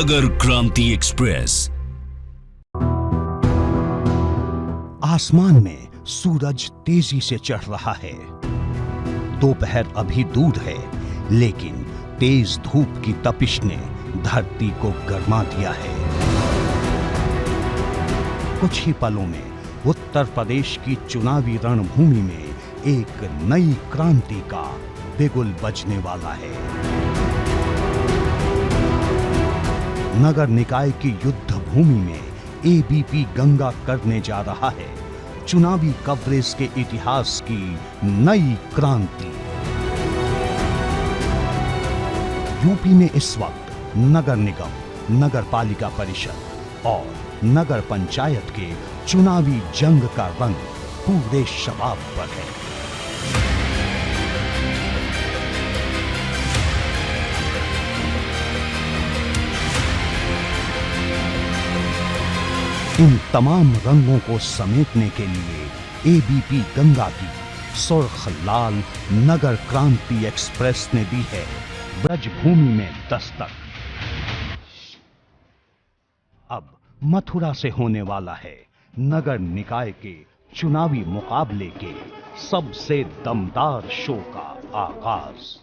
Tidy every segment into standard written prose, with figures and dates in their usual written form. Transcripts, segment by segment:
नगर क्रांति एक्सप्रेस। आसमान में सूरज तेजी से चढ़ रहा है। दोपहर अभी दूर है, लेकिन तेज धूप की तपिश ने धरती को गर्मा दिया है। कुछ ही पलों में उत्तर प्रदेश की चुनावी रणभूमि में एक नई क्रांति का बिगुल बजने वाला है। नगर निकाय की युद्ध भूमि में एबीपी गंगा करने जा रहा है चुनावी कवरेज के इतिहास की नई क्रांति। यूपी में इस वक्त नगर निगम, नगर पालिका परिषद और नगर पंचायत के चुनावी जंग का रंग पूरे शबाब पर है। इन तमाम रंगों को समेटने के लिए एबीपी गंगा की सुर्ख लाल नगर क्रांति एक्सप्रेस ने दी है ब्रजभूमि में दस्तक। अब मथुरा से होने वाला है नगर निकाय के चुनावी मुकाबले के सबसे दमदार शो का आगाज।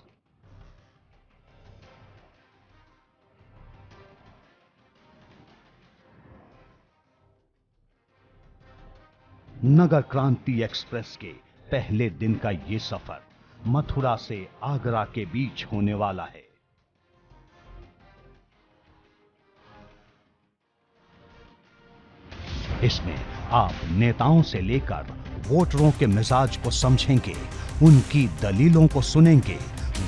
नगर क्रांति एक्सप्रेस के पहले दिन का ये सफर मथुरा से आगरा के बीच होने वाला है। इसमें आप नेताओं से लेकर वोटरों के मिजाज को समझेंगे, उनकी दलीलों को सुनेंगे,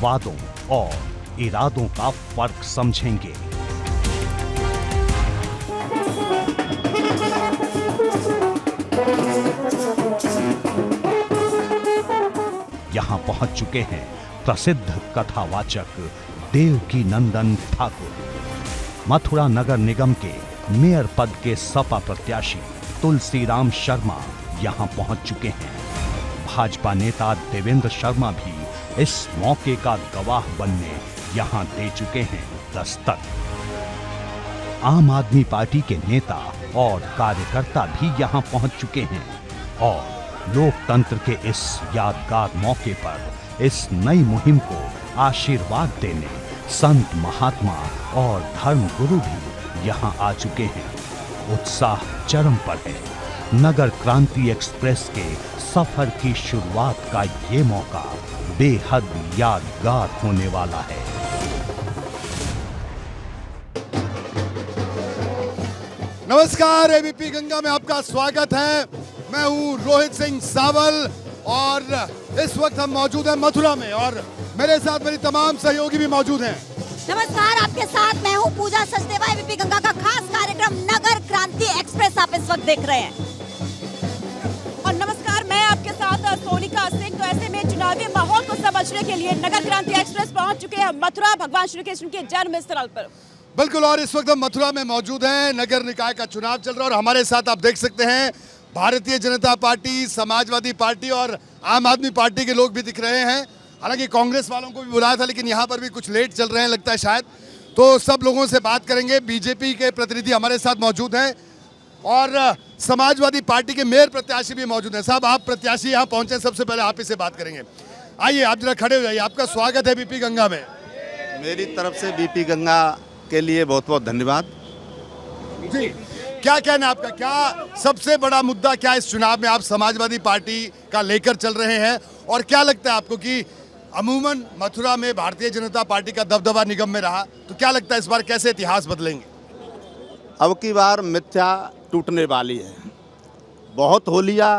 वादों और इरादों का फर्क समझेंगे। यहां पहुंच चुके हैं प्रसिद्ध कथावाचक देवकी नंदन ठाकुर। मथुरा नगर निगम के मेयर पद के सपा प्रत्याशी तुलसीराम शर्मा यहां पहुंच चुके हैं। भाजपा नेता देवेंद्र शर्मा भी इस मौके का गवाह बनने यहां दे चुके हैं दस्तक। आम आदमी पार्टी के नेता और कार्यकर्ता भी यहां पहुंच चुके हैं और लोकतंत्र के इस यादगार मौके पर इस नई मुहिम को आशीर्वाद देने संत महात्मा और धर्मगुरु भी यहां आ चुके हैं। उत्साह चरम पर है। नगर क्रांति एक्सप्रेस के सफर की शुरुआत का ये मौका बेहद यादगार होने वाला है। नमस्कार, एबीपी गंगा में आपका स्वागत है। मैं हूं रोहित सिंह सावल और इस वक्त हम मौजूद हैं मथुरा में और मेरे साथ मेरी तमाम सहयोगी भी मौजूद हैं। नमस्कार, आपके साथ मैं हूं पूजा सचदेवा। एबीपी गंगा का खास कार्यक्रम नगर क्रांति एक्सप्रेस आप इस वक्त देख रहे हैं। और नमस्कार, मैं आपके साथ सोनिका सिंह। तो ऐसे में चुनावी माहौल को समझने के लिए नगर क्रांति एक्सप्रेस पहुंच चुके हैं मथुरा, भगवान श्री कृष्ण के जन्म स्थल पर। बिल्कुल, और इस वक्त हम मथुरा में मौजूद हैं। नगर निकाय का चुनाव चल रहा है और हमारे साथ आप देख सकते हैं भारतीय जनता पार्टी, समाजवादी पार्टी और आम आदमी पार्टी के लोग भी दिख रहे हैं। हालांकि कांग्रेस वालों को भी बुलाया था, लेकिन यहाँ पर भी कुछ लेट चल रहे हैं लगता है शायद। तो सब लोगों से बात करेंगे। बीजेपी के प्रतिनिधि हमारे साथ मौजूद हैं और समाजवादी पार्टी के मेयर प्रत्याशी भी मौजूद हैं। साहब, आप प्रत्याशी यहाँ पहुंचे, सबसे पहले आप ही से बात करेंगे। आइए, आप जरा खड़े हो जाइए। आपका स्वागत है बीपी गंगा में। मेरी तरफ से बीपी गंगा के लिए बहुत बहुत धन्यवाद जी। क्या कहना आपका, क्या सबसे बड़ा मुद्दा क्या इस चुनाव में आप समाजवादी पार्टी का लेकर चल रहे हैं और क्या लगता है आपको कि अमूमन मथुरा में भारतीय जनता पार्टी का दबदबा निगम में रहा, तो क्या लगता है इस बार कैसे इतिहास बदलेंगे? अब की बार मिथ्या टूटने वाली है। बहुत हो लिया,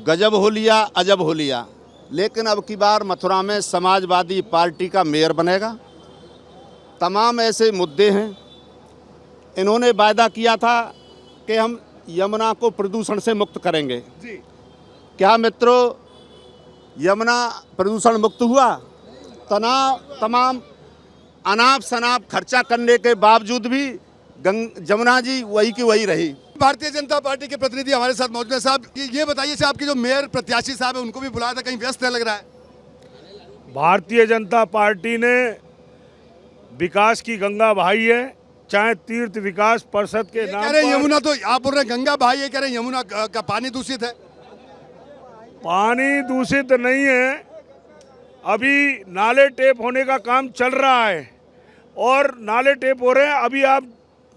गजब हो लिया, अजब हो लिया, लेकिन अब की बार मथुरा में समाजवादी पार्टी का मेयर बनेगा। तमाम ऐसे मुद्दे हैं। इन्होंने वायदा किया था कि हम यमुना को प्रदूषण से मुक्त करेंगे जी। क्या मित्रों, यमुना प्रदूषण मुक्त हुआ? तमाम अनाप शनाप खर्चा करने के बावजूद भी जमुना जी वही की वही रही। भारतीय जनता पार्टी के प्रतिनिधि हमारे साथ मौजूद हैं। साहब, ये बताइए साहब, आपके जो मेयर प्रत्याशी साहब है उनको भी बुलाया था, कहीं व्यस्त है लग रहा है? भारतीय जनता पार्टी ने विकास की गंगा बहाई है चाहे तीर्थ विकास परिषद के ये नाम कह रहे हैं पर। यमुना, तो आप बोल रहे हैं गंगा भाई, ये कह रहे हैं यमुना का पानी दूषित है। पानी दूषित नहीं है, अभी नाले टेप होने का काम चल रहा है और नाले टेप हो रहे हैं। अभी आप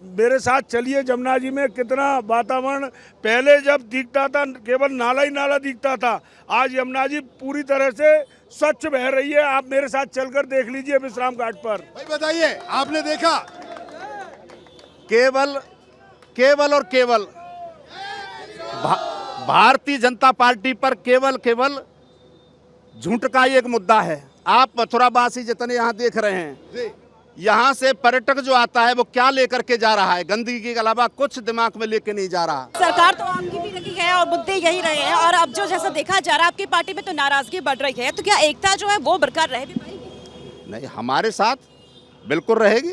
मेरे साथ चलिए जमुना जी में, कितना वातावरण पहले जब दिखता था केवल नाला ही नाला दिखता था, आज यमुना जी पूरी तरह से स्वच्छ बह रही है। आप मेरे साथ चलकर देख लीजिए विश्राम घाट पर। भाई बताइए, आपने देखा? केवल और केवल भारतीय जनता पार्टी पर केवल झूठ का ही एक मुद्दा है। आप मथुरावासी जितने यहाँ देख रहे हैं, यहाँ से पर्यटक जो आता है वो क्या लेकर के जा रहा है? गंदगी के अलावा कुछ दिमाग में लेके नहीं जा रहा। सरकार तो आपकी भी रही है और मुद्दे यही रहे हैं, और अब जो जैसा देखा जा रहा है आपकी पार्टी में तो नाराजगी बढ़ रही है, तो क्या एकता जो है वो बरकरार रह भी पाएगी? नहीं, हमारे साथ बिल्कुल रहेगी।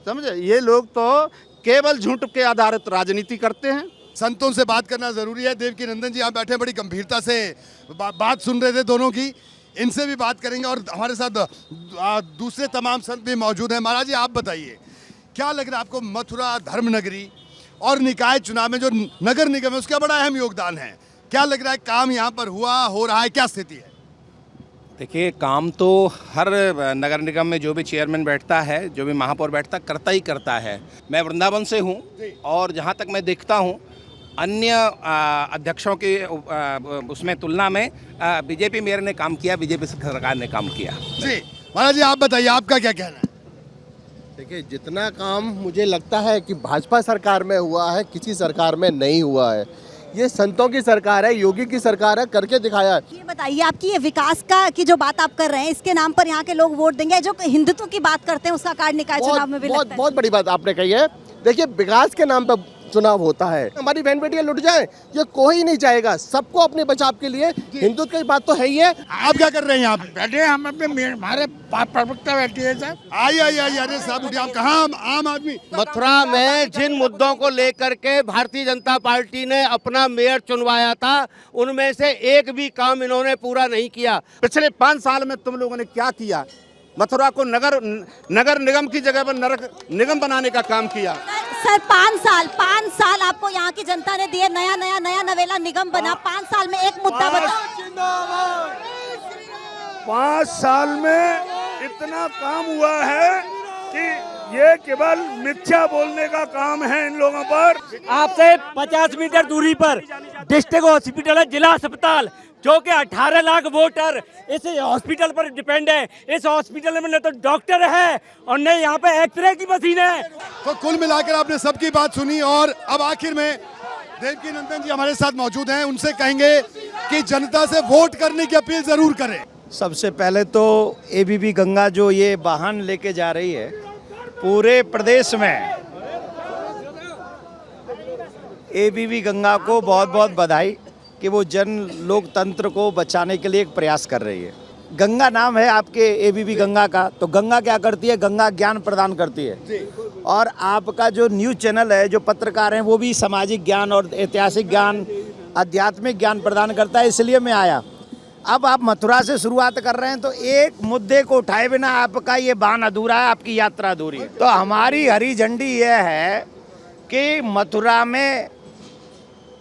समझे, ये लोग तो केवल झूठ के आधारित राजनीति करते हैं। संतों से बात करना जरूरी है। देवकी नंदन जी यहाँ बैठे बड़ी गंभीरता से बात सुन रहे थे दोनों की, इनसे भी बात करेंगे और हमारे साथ दूसरे तमाम संत भी मौजूद हैं। महाराज जी, आप बताइए, क्या लग रहा है आपको? मथुरा धर्म नगरी और निकाय चुनाव में जो नगर निगम है उसका बड़ा अहम योगदान है। क्या लग रहा है, काम यहाँ पर हो रहा है, क्या स्थिति है? देखिए, काम तो हर नगर निगम में जो भी चेयरमैन बैठता है, जो भी महापौर बैठता करता ही करता है। मैं वृंदावन से हूँ और जहाँ तक मैं देखता हूँ अन्य अध्यक्षों की उसमें तुलना में बीजेपी मेयर ने काम किया, बीजेपी सरकार ने काम किया। जी महाराज जी, आप बताइए, आपका क्या कहना है? देखिए, जितना काम मुझे लगता है कि भाजपा सरकार में हुआ है, किसी सरकार में नहीं हुआ है। ये संतों की सरकार है, योगी की सरकार है, करके दिखाया है। ये बताइए, आपकी ये विकास का की जो बात आप कर रहे हैं, इसके नाम पर यहाँ के लोग वोट देंगे? जो हिंदुत्व की बात करते हैं उसका कार्ड निकाय चुनाव में भी लगता है। बहुत बड़ी बात आपने कही है। देखिए, विकास के नाम पर चुनाव होता है, हमारी बहन बेटियां लुट जाए ये कोई नहीं चाहेगा। सबको अपने बचाव के लिए हिंदुत्व की बात तो है ही है। आप क्या कर रहे हैं यहाँ पे? बैठे हम अपने, हमारे प्रवक्ता बैठी है साहब। आइए, अरे साहब उठिए, आप कहाँ आम आदमी? मथुरा में जिन मुद्दों को लेकर के भारतीय जनता पार्टी ने अपना मेयर चुनवाया था, उनमें से एक भी काम इन्होंने पूरा नहीं किया। पिछले 5 साल में तुम लोगों ने क्या किया? मथुरा को नगर निगम की जगह पर नगर निगम बनाने का काम किया। सर, 5 साल आपको यहाँ की जनता ने दिए, नया नवेला निगम बना। 5 साल में एक मुद्दा बताओ। 5 साल में इतना काम हुआ है कि ये केवल मिथ्या बोलने का काम है इन लोगों पर। आपसे 50 मीटर दूरी पर डिस्ट्रिक्ट हॉस्पिटल है, जिला अस्पताल, जो कि 18 लाख वोटर इस हॉस्पिटल पर डिपेंड है। इस हॉस्पिटल में न तो डॉक्टर है और न यहाँ पे एक्सरे की मशीन है। तो कुल मिलाकर आपने सबकी बात सुनी और अब आखिर में देवकी नंदन जी हमारे साथ मौजूद हैं। उनसे कहेंगे कि जनता से वोट करने की अपील जरूर करें। सबसे पहले तो एबीबी गंगा जो ये वाहन लेके जा रही है पूरे प्रदेश में, एबीबी गंगा को बहुत बहुत बधाई कि वो जन लोकतंत्र को बचाने के लिए एक प्रयास कर रही है। गंगा नाम है आपके एबीबी गंगा का, तो गंगा क्या करती है? गंगा ज्ञान प्रदान करती है। और आपका जो न्यूज़ चैनल है, जो पत्रकार हैं, वो भी सामाजिक ज्ञान और ऐतिहासिक ज्ञान, आध्यात्मिक ज्ञान प्रदान करता है, इसलिए मैं आया। अब आप मथुरा से शुरुआत कर रहे हैं तो एक मुद्दे को उठाए बिना आपका ये बान अधूरा है, आपकी यात्रा अधूरी है। तो हमारी हरी झंडी ये है कि मथुरा में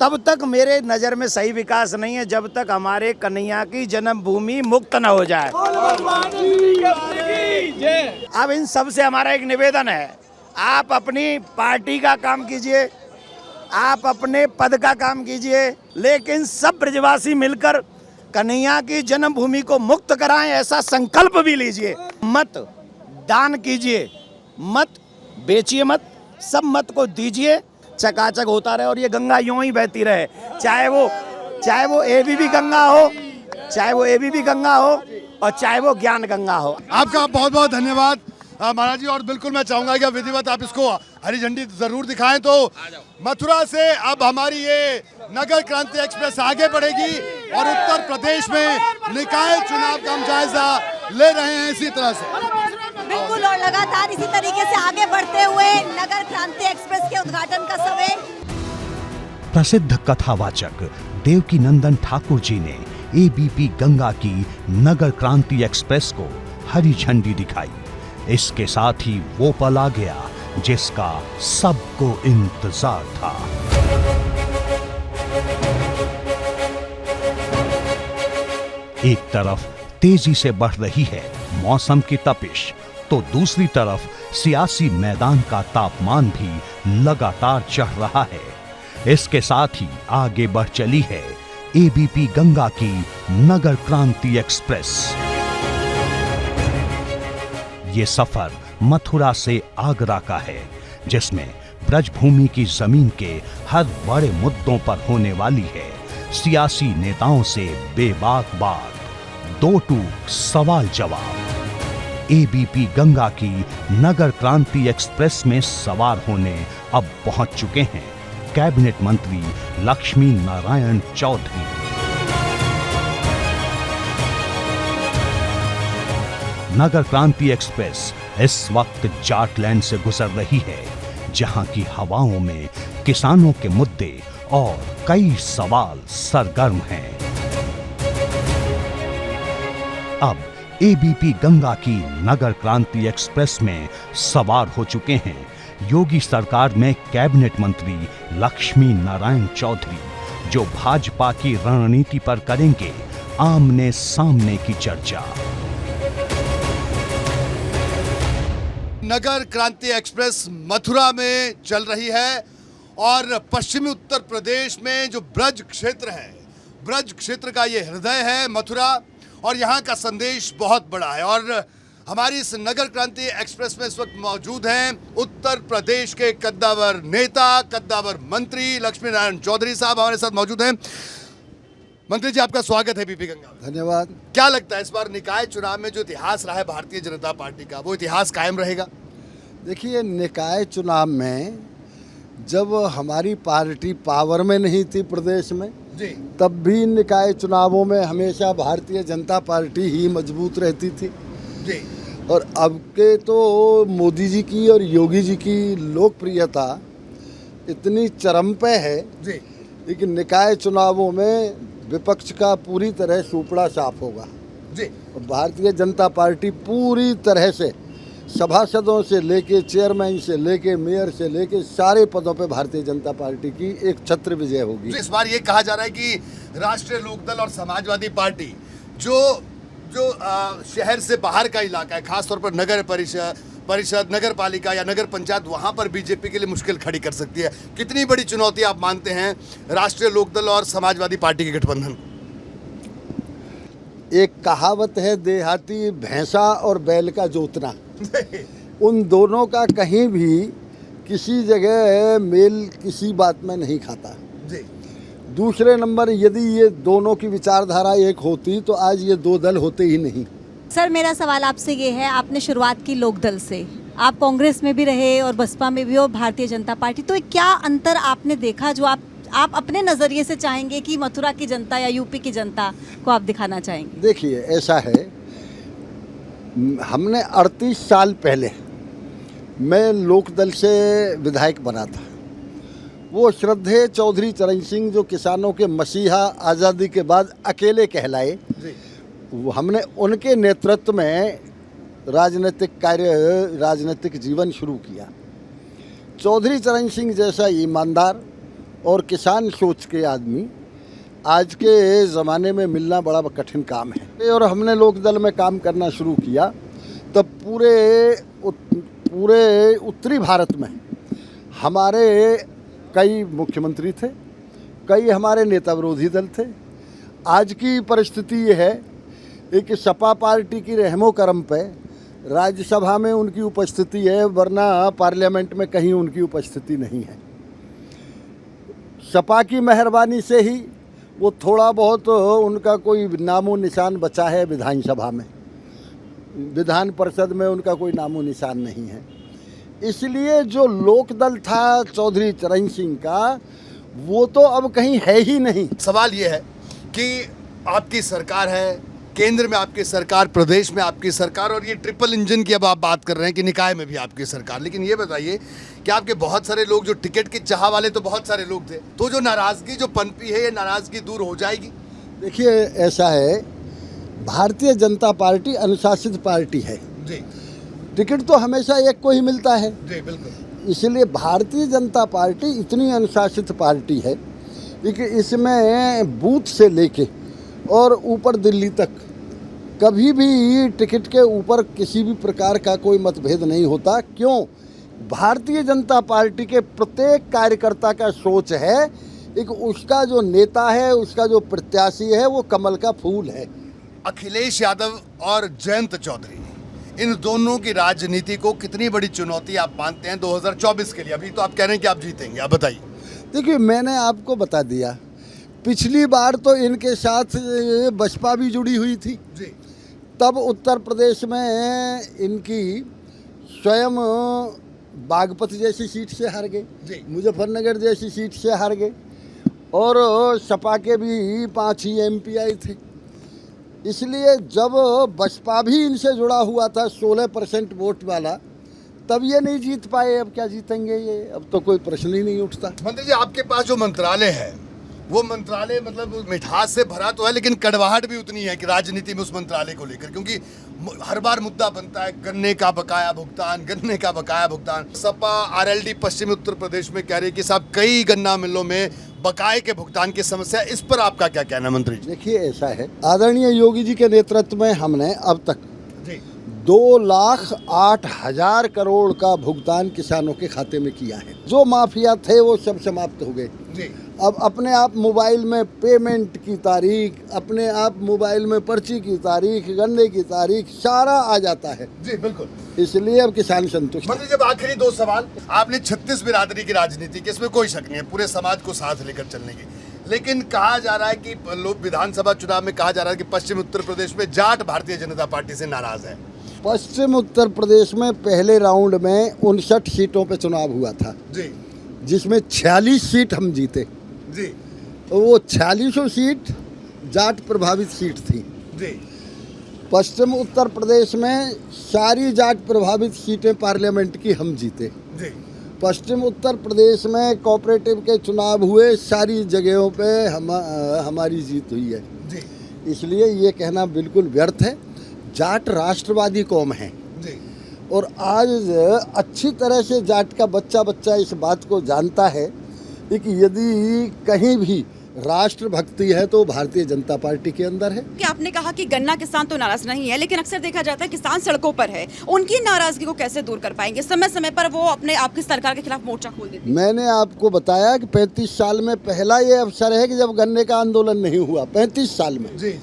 तब तक मेरे नज़र में सही विकास नहीं है जब तक हमारे कन्हैया की जन्मभूमि मुक्त न हो जाए। अब इन सब से हमारा एक निवेदन है, आप अपनी पार्टी का काम कीजिए, आप अपने पद का काम कीजिए, लेकिन सब ब्रजवासी मिलकर कन्हैया की जन्मभूमि को मुक्त कराएं, ऐसा संकल्प भी लीजिए। मत दान कीजिए, मत बेचिए, मत सब मत को दीजिए, चकाचक होता रहे और ये गंगा यूं ही बहती रहे। चाहे वो एबीबी गंगा हो, चाहे वो एबीबी गंगा हो और चाहे वो ज्ञान गंगा हो। आपका बहुत बहुत धन्यवाद महाराज जी। और बिल्कुल मैं चाहूंगा कि विधिवत आप इसको हरी झंडी जरूर दिखाएं। तो मथुरा से अब हमारी ये नगर क्रांति एक्सप्रेस आगे बढ़ेगी और उत्तर प्रदेश में निकाय चुनाव का हम जायजा ले रहे हैं इसी तरह से। बिल्कुल, और लगातार इसी तरीके से आगे बढ़ते हुए नगर क्रांति एक्सप्रेस के उद्घाटन का समय। प्रसिद्ध कथावाचक देवकी नंदन ठाकुर जी ने एबीपी गंगा की नगर क्रांति एक्सप्रेस को हरी झंडी दिखाई। इसके साथ ही वो पल आ गया जिसका सबको इंतजार था। एक तरफ तेजी से बढ़ रही है मौसम की तपिश, तो दूसरी तरफ सियासी मैदान का तापमान भी लगातार चढ़ रहा है। इसके साथ ही आगे बढ़ चली है एबीपी गंगा की नगर क्रांति एक्सप्रेस। ये सफर मथुरा से आगरा का है, जिसमें ब्रजभूमि की जमीन के हर बड़े मुद्दों पर होने वाली है सियासी नेताओं से बेबाक बात, दो टूक सवाल जवाब। एबीपी गंगा की नगर क्रांति एक्सप्रेस में सवार होने अब पहुंच चुके हैं कैबिनेट मंत्री लक्ष्मी नारायण चौधरी। नगर क्रांति एक्सप्रेस इस वक्त जाटलैंड से गुजर रही है, जहां की हवाओं में किसानों के मुद्दे और कई सवाल सरगर्म हैं। अब एबीपी गंगा की नगर क्रांति एक्सप्रेस में सवार हो चुके हैं योगी सरकार में कैबिनेट मंत्री लक्ष्मी नारायण चौधरी, जो भाजपा की रणनीति पर करेंगे आमने सामने की चर्चा। नगर क्रांति एक्सप्रेस मथुरा में चल रही है और पश्चिमी उत्तर प्रदेश में जो ब्रज क्षेत्र है, ब्रज क्षेत्र का ये हृदय है मथुरा, और यहाँ का संदेश बहुत बड़ा है। और हमारी इस नगर क्रांति एक्सप्रेस में इस वक्त मौजूद हैं उत्तर प्रदेश के कद्दावर नेता, कद्दावर मंत्री लक्ष्मी नारायण चौधरी साहब हमारे साथ मौजूद हैं। मंत्री जी, आपका स्वागत है एबीपी गंगा। धन्यवाद। क्या लगता है इस बार निकाय चुनाव में जो इतिहास रहा है भारतीय जनता पार्टी का, वो इतिहास कायम रहेगा? देखिए, निकाय चुनाव में जब हमारी पार्टी पावर में नहीं थी प्रदेश में जी, तब भी निकाय चुनावों में हमेशा भारतीय जनता पार्टी ही मजबूत रहती थी जी। और अब के तो मोदी जी की और योगी जी की लोकप्रियता इतनी चरम पे है जी, लेकिन निकाय चुनावों में विपक्ष का पूरी तरह सुपड़ा साफ होगा जी। और भारतीय जनता पार्टी पूरी तरह से सभासदों से लेके चेयरमैन से लेके मेयर से लेके सारे पदों पे भारतीय जनता पार्टी की एक छत्र विजय होगी। इस बार ये कहा जा रहा है कि राष्ट्रीय लोकदल और समाजवादी पार्टी जो शहर से बाहर का इलाका है, खासतौर पर नगर परिषद, नगर पालिका या नगर पंचायत, वहां पर बीजेपी के लिए मुश्किल खड़ी कर सकती है। कितनी बड़ी चुनौती आप मानते हैं राष्ट्रीय लोकदल और समाजवादी पार्टी के गठबंधन? एक कहावत है देहाती, भैंसा और बैल का जोतना, उन दोनों का कहीं भी किसी जगह मेल किसी बात में नहीं खाता जी। दूसरे नंबर, यदि ये दोनों की विचारधारा एक होती तो आज ये दो दल होते ही नहीं। सर, मेरा सवाल आपसे ये है, आपने शुरुआत की लोकदल से, आप कांग्रेस में भी रहे और बसपा में भी और भारतीय जनता पार्टी, तो क्या अंतर आपने देखा जो आप अपने नज़रिए से चाहेंगे कि मथुरा की जनता या यूपी की जनता को आप दिखाना चाहेंगे? देखिए, ऐसा है, हमने 38 साल पहले मैं लोकदल से विधायक बना था। वो श्रद्धेय चौधरी चरण सिंह जो किसानों के मसीहा आज़ादी के बाद अकेले कहलाए, हमने उनके नेतृत्व में राजनीतिक जीवन शुरू किया। चौधरी चरण सिंह जैसा ईमानदार और किसान सोच के आदमी आज के ज़माने में मिलना बड़ा कठिन काम है। और हमने लोकदल में काम करना शुरू किया तब पूरे उत्तरी भारत में हमारे कई मुख्यमंत्री थे, कई हमारे नेता विरोधी दल थे। आज की परिस्थिति ये है कि सपा पार्टी की रहमो करम पे राज्यसभा में उनकी उपस्थिति है, वरना पार्लियामेंट में कहीं उनकी उपस्थिति नहीं है। सपा की मेहरबानी से ही वो थोड़ा बहुत उनका कोई नामो निशान बचा है विधानसभा में, विधान परिषद में उनका कोई नामो निशान नहीं है। इसलिए जो लोकदल था चौधरी चरण सिंह का, वो तो अब कहीं है ही नहीं। सवाल ये है कि आपकी सरकार है, केंद्र में आपकी सरकार, प्रदेश में आपकी सरकार, और ये ट्रिपल इंजन की अब आप बात कर रहे हैं कि निकाय में भी आपकी सरकार। लेकिन ये बताइए कि आपके बहुत सारे लोग जो टिकट की चाह वाले तो बहुत सारे लोग थे, तो जो नाराज़गी जो पनपी है, ये नाराज़गी दूर हो जाएगी? देखिए, ऐसा है, भारतीय जनता पार्टी अनुशासित पार्टी है जी। टिकट तो हमेशा एक को ही मिलता है जी, बिल्कुल। इसलिए भारतीय जनता पार्टी इतनी अनुशासित पार्टी है कि इसमें बूथ से लेके और ऊपर दिल्ली तक कभी भी टिकट के ऊपर किसी भी प्रकार का कोई मतभेद नहीं होता। क्यों? भारतीय जनता पार्टी के प्रत्येक कार्यकर्ता का सोच है एक उसका जो नेता है, उसका जो प्रत्याशी है वो कमल का फूल है। अखिलेश यादव और जयंत चौधरी, इन दोनों की राजनीति को कितनी बड़ी चुनौती आप मानते हैं 2024 के लिए? अभी तो आप कह रहे हैं कि आप जीतेंगे, आप बताइए। देखिए, मैंने आपको बता दिया, पिछली बार तो इनके साथ बसपा भी जुड़ी हुई थी जी। तब उत्तर प्रदेश में इनकी स्वयं बागपत जैसी सीट से हार गए, मुजफ्फरनगर जैसी सीट से हार गए, और सपा के भी 5 ही MP आए थे। इसलिए जब बसपा भी इनसे जुड़ा हुआ था 16% वोट वाला, तब ये नहीं जीत पाए। अब क्या जीतेंगे ये? अब तो कोई प्रश्न ही नहीं उठता। मंत्री जी, आपके पास जो मंत्रालय है वो मंत्रालय मतलब मिठास से भरा तो है, लेकिन कड़वाहट भी उतनी है कि राजनीति में उस मंत्रालय को लेकर, क्योंकि हर बार मुद्दा बनता है गन्ने का बकाया भुगतान, गन्ने का बकाया भुगतान। सपा RLD पश्चिमी उत्तर प्रदेश में कह रही है कि साहब कई गन्ना मिलों में बकाये के भुगतान की समस्या। इस पर आपका क्या कहना मंत्री जी? देखिए, ऐसा है, आदरणीय योगी जी के नेतृत्व में हमने अब तक 2,08,000 करोड़ का भुगतान किसानों के खाते में किया है। जो माफिया थे वो सब समाप्त हो गए। अब अपने आप मोबाइल में पेमेंट की तारीख, अपने आप मोबाइल में पर्ची की तारीख, गन्ने की तारीख, सारा आ जाता है। जी बिल्कुल। इसलिए अब किसान संतुष्ट। मंत्री, जब आखिरी 2 सवाल, आपने 36 बिरादरी की राजनीति की, इसमें कोई शक नहीं है, पूरे समाज को साथ लेकर चलने की, लेकिन कहा जा रहा है कि लोग विधानसभा चुनाव में कहा जा रहा है कि पश्चिम उत्तर प्रदेश में जाट भारतीय जनता पार्टी से नाराज है। पश्चिम उत्तर प्रदेश में पहले राउंड में 59 सीटों पे चुनाव हुआ था जी, जिसमें 46 सीट हम जीते जी। वो 46 सीट जाट प्रभावित सीट थी जी। पश्चिम उत्तर प्रदेश में सारी जाट प्रभावित सीटें पार्लियामेंट की हम जीते जी। पश्चिम उत्तर प्रदेश में कोऑपरेटिव के चुनाव हुए, सारी जगहों पे हमारी जीत हुई है जी। इसलिए ये कहना बिल्कुल व्यर्थ है। जाट राष्ट्रवादी कौम है जी। और आज अच्छी तरह से जाट का बच्चा इस बात को जानता है कि यदि कहीं भी राष्ट्रभक्ति है तो भारतीय जनता पार्टी के अंदर है। कि आपने कहा कि गन्ना किसान तो नाराज नहीं है, लेकिन अक्सर देखा जाता है किसान सड़कों पर है, उनकी नाराजगी को कैसे दूर कर पाएंगे? समय समय पर वो अपने आपकी सरकार के खिलाफ मोर्चा खोल देते हैं। मैंने आपको बताया कि 35 साल में पहला ये अवसर है कि जब गन्ने का आंदोलन नहीं हुआ 35 साल में। जी।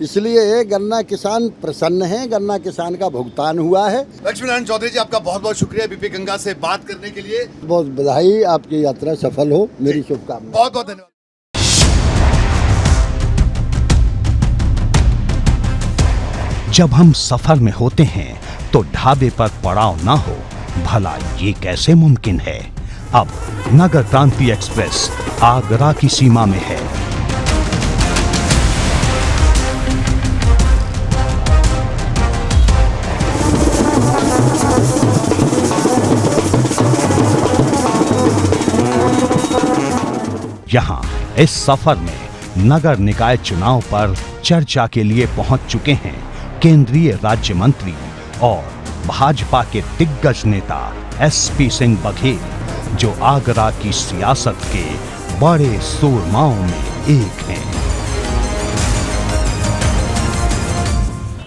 इसलिए गन्ना किसान प्रसन्न है, गन्ना किसान का भुगतान हुआ है। लक्ष्मी नारायण चौधरी जी, आपका बहुत बहुत शुक्रिया BP गंगा से बात करने के लिए। बहुत बधाई, आपकी यात्रा सफल हो, मेरी शुभकामनाएं। बहुत बहुत धन्यवाद। जब हम सफर में होते हैं तो ढाबे पर पड़ाव ना हो, भला ये कैसे मुमकिन है? अब नगर क्रांति एक्सप्रेस आगरा की सीमा में है। यहाँ इस सफर में नगर निकाय चुनाव पर चर्चा के लिए पहुंच चुके हैं केंद्रीय राज्य मंत्री और भाजपा के दिग्गज नेता SP सिंह बघेल, जो आगरा की सियासत के बड़े सूरमाओं में एक हैं।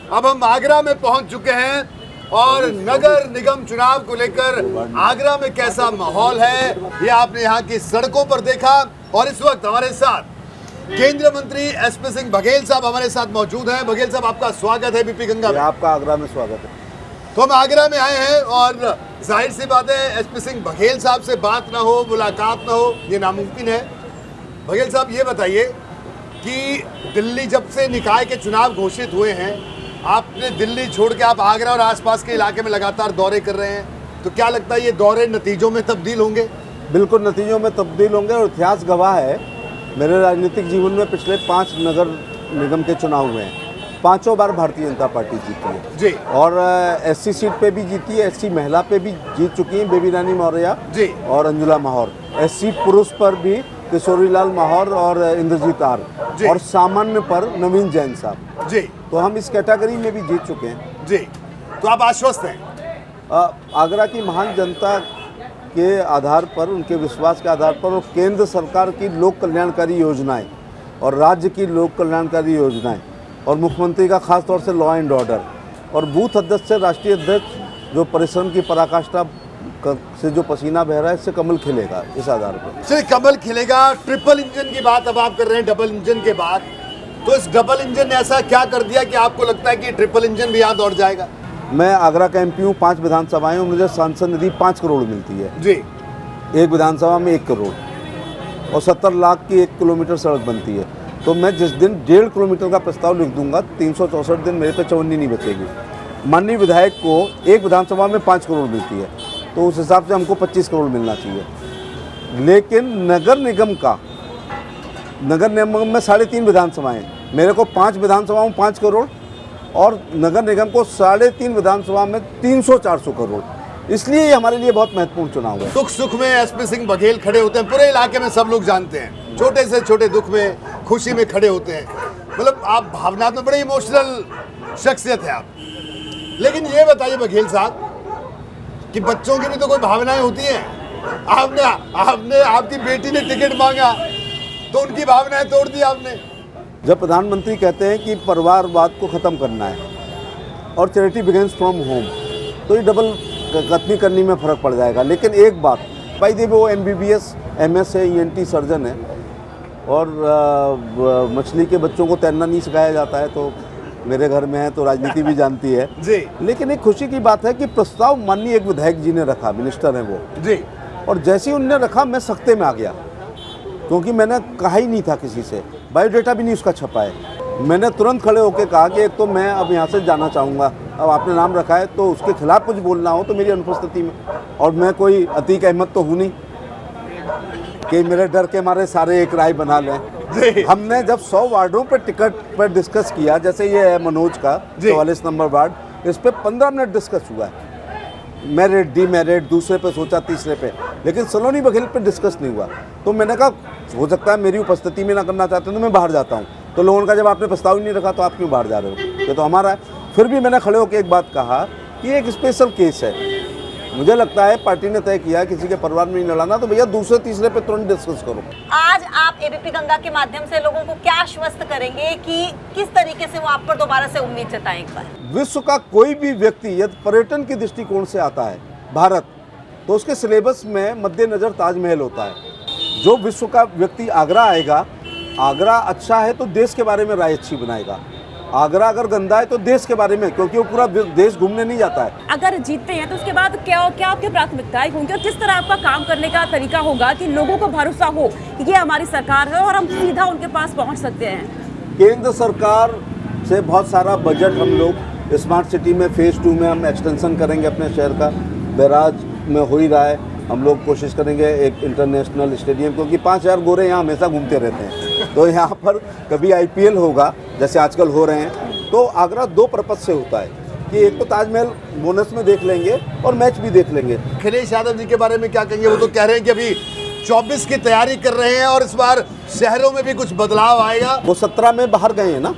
अब हम आगरा में पहुंच चुके हैं और नगर निगम चुनाव को लेकर आगरा में कैसा माहौल है ये आपने यहाँ की सड़कों पर देखा। और इस वक्त हमारे साथ केंद्रीय मंत्री SP सिंह बघेल साहब हमारे साथ मौजूद हैं। बघेल साहब, आपका स्वागत है BP गंगा में। आपका आगरा में स्वागत है। तो हम आगरा में आए हैं और जाहिर सी बात है SP सिंह बघेल साहब से बात ना हो, मुलाकात ना हो, ये नामुमकिन है। बघेल साहब, ये बताइए कि दिल्ली जब से निकाय के चुनाव घोषित हुए हैं, आपने दिल्ली छोड़ के आप आगरा और आसपास के इलाके में लगातार दौरे कर रहे हैं, तो क्या लगता है ये दौरे नतीजों में तब्दील होंगे? बिल्कुल नतीजों में तब्दील होंगे और इतिहास गवाह है। मेरे राजनीतिक जीवन में पिछले 5 नगर निगम के चुनाव हुए हैं, 5 बार भारतीय जनता पार्टी जीती है जी। और SC सीट पे भी जीती है, SC महिला पे भी जीत चुकी हैं बेबी रानी मौर्य जी और अंजुला माहौर। SC पुरुष पर भी किशोरीलाल माहौर और इंद्रजीत आर, और सामान्य पर नवीन जैन साहब जी। तो हम इस कैटेगरी में भी जीत चुके हैं जी। तो आप आश्वस्त हैं? आगरा की महान जनता के आधार पर, उनके विश्वास के आधार पर, और केंद्र सरकार की लोक कल्याणकारी योजनाएं और राज्य की लोक कल्याणकारी योजनाएं और मुख्यमंत्री का खास तौर से लॉ एंड ऑर्डर और बूथ अध्यक्ष से राष्ट्रीय अध्यक्ष जो परिश्रम की पराकाष्ठा से जो पसीना बह रहा है, इससे कमल खिलेगा। इस आधार पर चलिए, कमल खिलेगा। ट्रिपल इंजन की बात अब आप कर रहे हैं, डबल इंजन के बाद, तो इस डबल इंजन ने ऐसा क्या कर दिया कि आपको लगता है कि ट्रिपल इंजन भी यहाँ दौड़ जाएगा? मैं आगरा का एमपी हूँ, 5 विधानसभाएं, मुझे सांसद निधि 5 करोड़ मिलती है जी। एक विधानसभा में 1 करोड़ और 70 लाख की 1 किलोमीटर सड़क बनती है। तो मैं जिस दिन 1.5 किलोमीटर का प्रस्ताव लिख दूंगा, 364 दिन मेरे पे चवन्नी नहीं बचेगी। माननीय विधायक को एक विधानसभा में 5 करोड़ मिलती है, तो उस हिसाब से हमको 25 करोड़ मिलना चाहिए। लेकिन नगर निगम में 3.5 विधानसभाएं, मेरे को 5 विधानसभाओं में 5 करोड़ और नगर निगम को 3.5 विधानसभा में 300-400 करोड़। इसलिए ये हमारे लिए बहुत महत्वपूर्ण चुनाव है। सुख सुख में एसपी सिंह बघेल खड़े होते हैं, पूरे इलाके में सब लोग जानते हैं। छोटे से छोटे दुख में, खुशी में खड़े होते हैं। मतलब आप भावनात्मक, बड़े इमोशनल शख्सियत है आप। लेकिन ये बताइए बघेल साहब कि बच्चों की भी तो कोई भावनाएं होती हैं। आपने आपकी बेटी ने टिकट मांगा तो उनकी भावनाएं तोड़ दी आपने। जब प्रधानमंत्री कहते हैं कि परिवारवाद को ख़त्म करना है और चैरिटी बिगिंस फ्रॉम होम, तो ये डबल कथनी करनी में फ़र्क पड़ जाएगा। लेकिन एक बात, भाई देखिए, वो MBBS MS है, ENT सर्जन है और मछली के बच्चों को तैरना नहीं सिखाया जाता है, तो मेरे घर में है तो राजनीति भी जानती है जी। लेकिन एक खुशी की बात है कि प्रस्ताव माननीय एक विधायक जी ने रखा, मिनिस्टर हैं वो जी, और जैसे ही उनने रखा मैं सख्ते में आ गया, क्योंकि मैंने कहा ही नहीं था किसी से, बायोडेटा भी नहीं उसका छपा है। मैंने तुरंत खड़े होकर कहा कि एक तो मैं अब यहाँ से जाना चाहूँगा, अब आपने नाम रखा है तो उसके खिलाफ कुछ बोलना हो तो मेरी अनुपस्थिति में, और मैं कोई अतीक अहमद तो हूँ नहीं कि मेरे डर के मारे सारे एक राय बना लें। हमने जब 100 वार्डों पर टिकट पर डिस्कस किया, जैसे ये है मनोज का 44 नंबर वार्ड, इस पर 15 मिनट डिस्कस हुआ है, मेरिट डीमेरिट, दूसरे पे सोचा, तीसरे पे, लेकिन सलोनी बघेल पे डिस्कस नहीं हुआ। तो मैंने कहा हो सकता है मेरी उपस्थिति में ना करना चाहते तो मैं बाहर जाता हूँ। तो लोगों का जब आपने प्रस्ताव ही नहीं रखा तो आप क्यों बाहर जा रहे हो, ये तो हमारा है। फिर भी मैंने खड़े होकर एक बात कहा कि एक स्पेशल केस है, मुझे लगता है पार्टी ने तय किया किसी के परिवार में नहीं लड़ाना, तो भैया दूसरे तीसरे पे तुरंत डिस्कस करो। आज आप एबीपी गंगा के माध्यम से लोगों को क्या आश्वस्त करेंगे कि किस तरीके से वो आप पर दोबारा से उम्मीद जताएं एक बार? विश्व का कोई भी व्यक्ति यदि पर्यटन के दृष्टिकोण से आता है भारत, तो उसके सिलेबस में मद्देनजर ताजमहल होता है। जो विश्व का व्यक्ति आगरा आएगा, आगरा अच्छा है तो देश के बारे में राय अच्छी बनाएगा, आगरा अगर गंदा है तो देश के बारे में, क्योंकि वो पूरा देश घूमने नहीं जाता है। अगर जीतते हैं तो उसके बाद क्या आपकी प्राथमिकताएं होंगी और किस तरह आपका काम करने का तरीका होगा कि लोगों को भरोसा हो कि ये हमारी सरकार है और हम सीधा उनके पास पहुंच सकते हैं? केंद्र सरकार से बहुत सारा बजट हम लोग स्मार्ट सिटी में फेज़ 2 में हम एक्सटेंशन करेंगे अपने शहर का, बैराज में हो ही रहा है। हम लोग कोशिश करेंगे एक इंटरनेशनल स्टेडियम, क्योंकि 5000 गोरे यहाँ हमेशा घूमते रहते हैं, तो यहाँ पर कभी IPL होगा जैसे आजकल हो रहे हैं। तो आगरा 2 पर्पज से होता है कि एक तो ताजमहल बोनस में देख लेंगे और मैच भी देख लेंगे। अखिलेश यादव जी के बारे में क्या कहेंगे? वो तो कह रहे हैं कि अभी 24 की तैयारी कर रहे हैं और इस बार शहरों में भी कुछ बदलाव आएगा। वो 17 में बाहर गए हैं ना,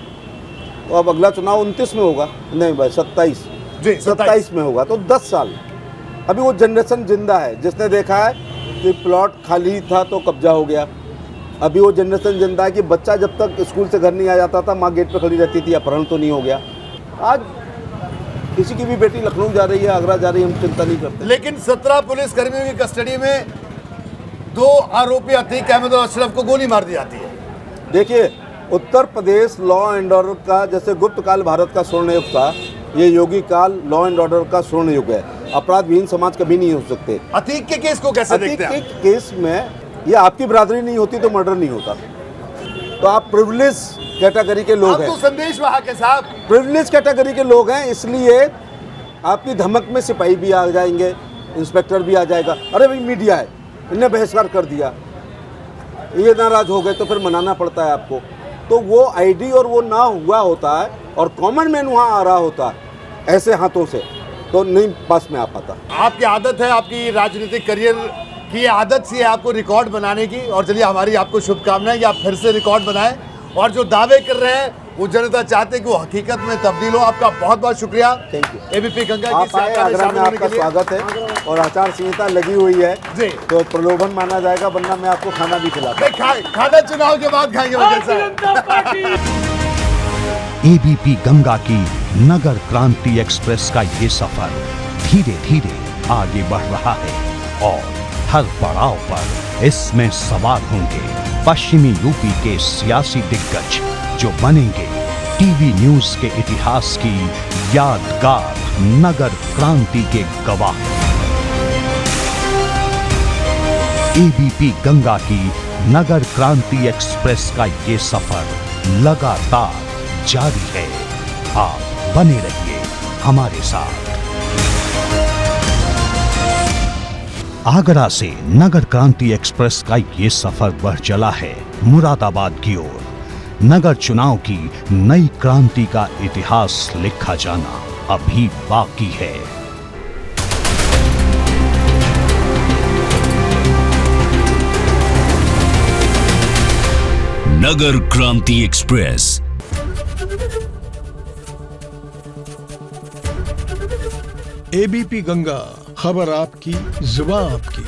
तो अब अगला चुनाव 29 में होगा, नहीं भाई 27 में होगा, तो 10 साल। अभी वो जनरेशन जिंदा है जिसने देखा है कि प्लॉट खाली था तो कब्जा हो गया। अभी वो जनरेशन जिंदा है कि बच्चा जब तक स्कूल से घर नहीं आ जाता था माँ गेट पे खड़ी रहती थी, अपहरण तो नहीं हो गया। आज किसी की भी बेटी लखनऊ जा रही है, आगरा जा रही है, हम चिंता नहीं करते। लेकिन 17 पुलिस कर्मियों की कस्टडी में 2 आरोपी अतीक अहमद और अशरफ को गोली मार दी जाती है। देखिए, Uttar Pradesh law and order का, जैसे गुप्त काल भारत का स्वर्ण युग था, ये योगी काल लॉ एंड ऑर्डर का स्वर्ण युग है। अपराध विहीन समाज कभी नहीं हो सकते। अतीक के केस को कैसे देखते हैं? अतीक के केस में ये आपकी बिरादरी नहीं होती तो मर्डर नहीं होता, तो आप प्रिविलेज कैटेगरी के लोग हैं। तो संदेश वहां के साथ प्रिविलेज कैटेगरी के लोग हैं, इसलिए आपकी धमक में सिपाही भी आ जाएंगे, इंस्पेक्टर भी आ जाएगा। अरे भाई मीडिया है, इनने बहिष्कार कर दिया, ये नाराज हो गए तो फिर मनाना पड़ता है आपको। तो वो आईडी और वो ना हुआ होता है और कॉमन मैन वहाँ आ रहा होता है ऐसे हाथों से, तो नहीं पास में आ पाता। आपकी आदत है, आपकी राजनीतिक करियर की आदत सी है आपको रिकॉर्ड बनाने की, और चलिए हमारी आपको शुभकामनाएं कि आप फिर से रिकॉर्ड बनाएं और जो दावे कर रहे हैं वो जनता चाहते हैं कि वो हकीकत में तब्दील हो। आपका बहुत बहुत शुक्रिया। Thank you. एबीपी गंगा की आप आए, आगरा में आपका स्वागत है और आचार संहिता लगी हुई है जी। तो प्रलोभन माना जाएगा, वरना मैं आपको खाना भी खिलाता हूं। खाना चुनाव के बाद खाएंगे वजह एबीपी गंगा की नगर क्रांति एक्सप्रेस का ये सफर धीरे धीरे आगे बढ़ रहा है और हर पड़ाव पर इसमें सवार होंगे पश्चिमी यूपी के सियासी दिग्गज जो बनेंगे टीवी न्यूज के इतिहास की यादगार नगर क्रांति के गवाह। एबीपी गंगा की नगर क्रांति एक्सप्रेस का ये सफर लगातार जारी है। आप बने रहिए हमारे साथ। आगरा से नगर क्रांति एक्सप्रेस का ये सफर बढ़ चला है मुरादाबाद की ओर। नगर चुनाव की नई क्रांति का इतिहास लिखा जाना अभी बाकी है। नगर क्रांति एक्सप्रेस। एबीपी गंगा, खबर आपकी, जुबान आपकी।